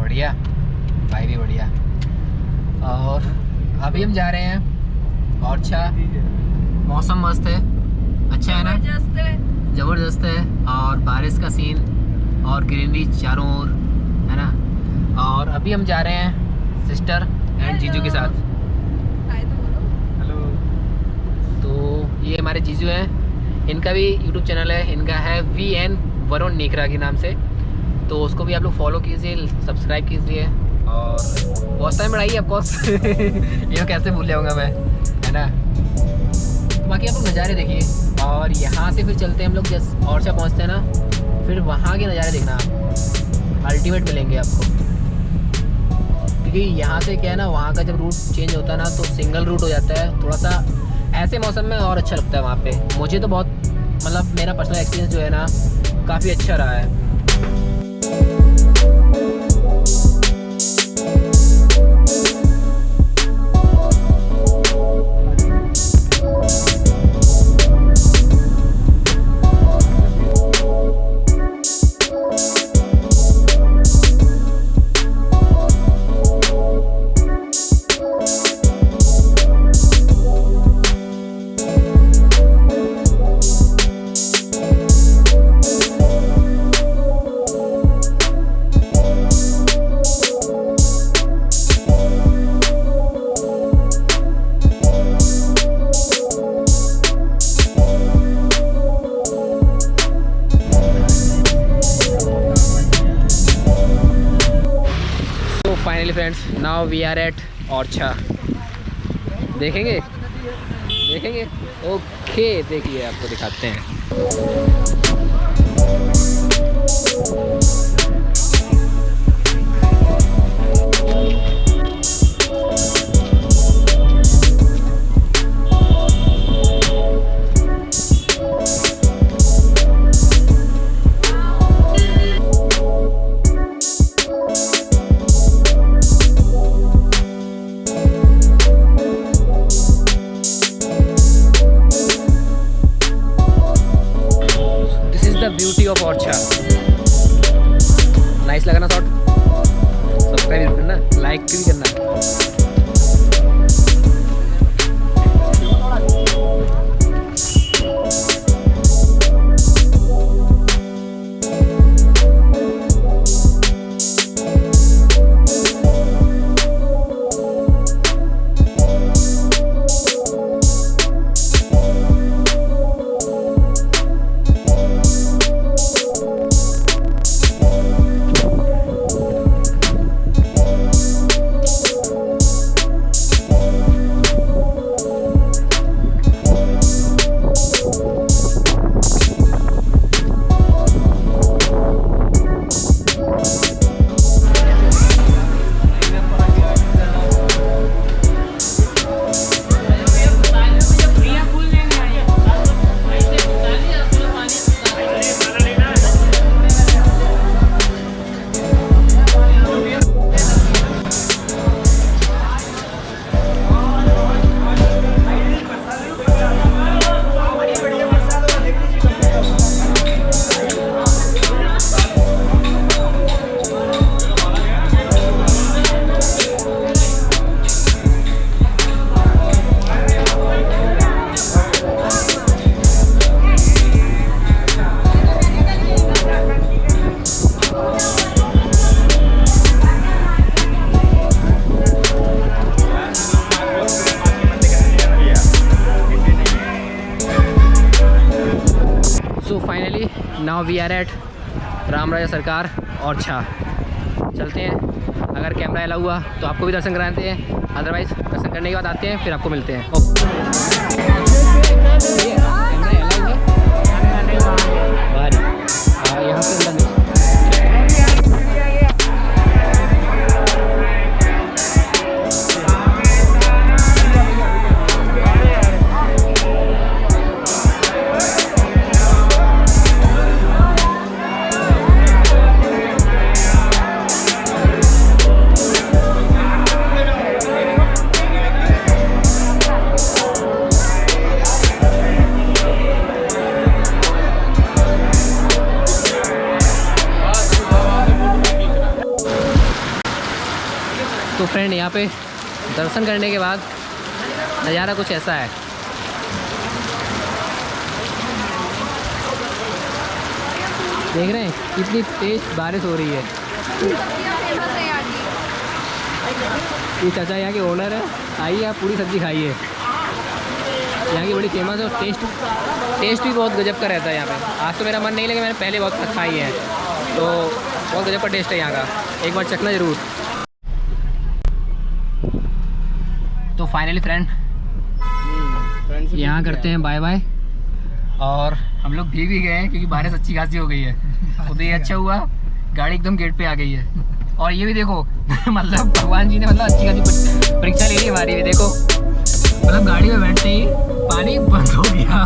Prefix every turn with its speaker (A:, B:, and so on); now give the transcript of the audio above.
A: बढ़िया भाई भी बढ़िया। और अभी हम जा रहे हैं ओरछा। मौसम मस्त है, अच्छा है ना, ज़बरदस्त है। और बारिश का सीन और ग्रीनरी चारों ओर है ना। और अभी हम जा रहे हैं सिस्टर एंड जीजू के साथ। हेलो। तो ये हमारे जीजू हैं, इनका भी यूट्यूब चैनल है, इनका है VN वरुण नेकरा के नाम से। तो उसको भी आप लोग फॉलो कीजिए, सब्सक्राइब कीजिए। और बहुत टाइम बढ़ाइए ऑफकोर्स ये कैसे भूल जाऊँगा मैं, है ना। बाकी आप लोग नज़ारे देखिए। और यहाँ से फिर चलते हैं हम लोग, जैसे ओरछा पहुँचते हैं ना, फिर वहाँ के नज़ारे देखना आप, अल्टीमेट मिलेंगे आपको। क्योंकि यहाँ से क्या है ना, वहाँ का जब रूट चेंज होता है ना तो सिंगल रूट हो जाता है। थोड़ा सा ऐसे मौसम में और अच्छा लगता है वहाँ पे। मुझे तो बहुत, मतलब मेरा पर्सनल एक्सपीरियंस जो है ना काफ़ी अच्छा रहा है। Finally friends, now we are at Orchha. देखेंगे ओके, देखिए आपको दिखाते हैं। The beauty of Orchha. Nice लगा ना शॉट? सब्सक्राइब करना, लाइक भी करना। Finally now we are at Ram Raja Sarkar Orchha. चलते हैं, अगर कैमरा अलाउ हुआ तो आपको भी दर्शन कराते हैं, अदरवाइज़ दर्शन करने के बाद आते हैं, फिर आपको मिलते हैं। यहाँ से अंदर तो फ्रेंड यहाँ पे दर्शन करने के बाद नज़ारा कुछ ऐसा है। देख रहे हैं कितनी तेज बारिश हो रही है। ये चाचा यहाँ के ओनर है, आइए आप पूरी सब्ज़ी खाइए। यहाँ की बड़ी फेमस है और टेस्ट भी बहुत गजब का रहता है यहाँ पे। आज तो मेरा मन नहीं लगा, मैंने पहले बहुत खाई है, तो बहुत गजब का टेस्ट है यहाँ का, एक बार चखना ज़रूर। तो फाइनली फ्रेंड यहाँ करते हैं बाय बाय, और हम लोग भी गए हैं क्योंकि बारिश अच्छी खासी हो गई है। तो ये अच्छा हुआ गाड़ी एकदम गेट पे आ गई है। और ये भी देखो मतलब भगवान जी ने मतलब अच्छी खासी परीक्षा ले ली हमारी भी। देखो मतलब गाड़ी में बैठते ही पानी बंद हो गया।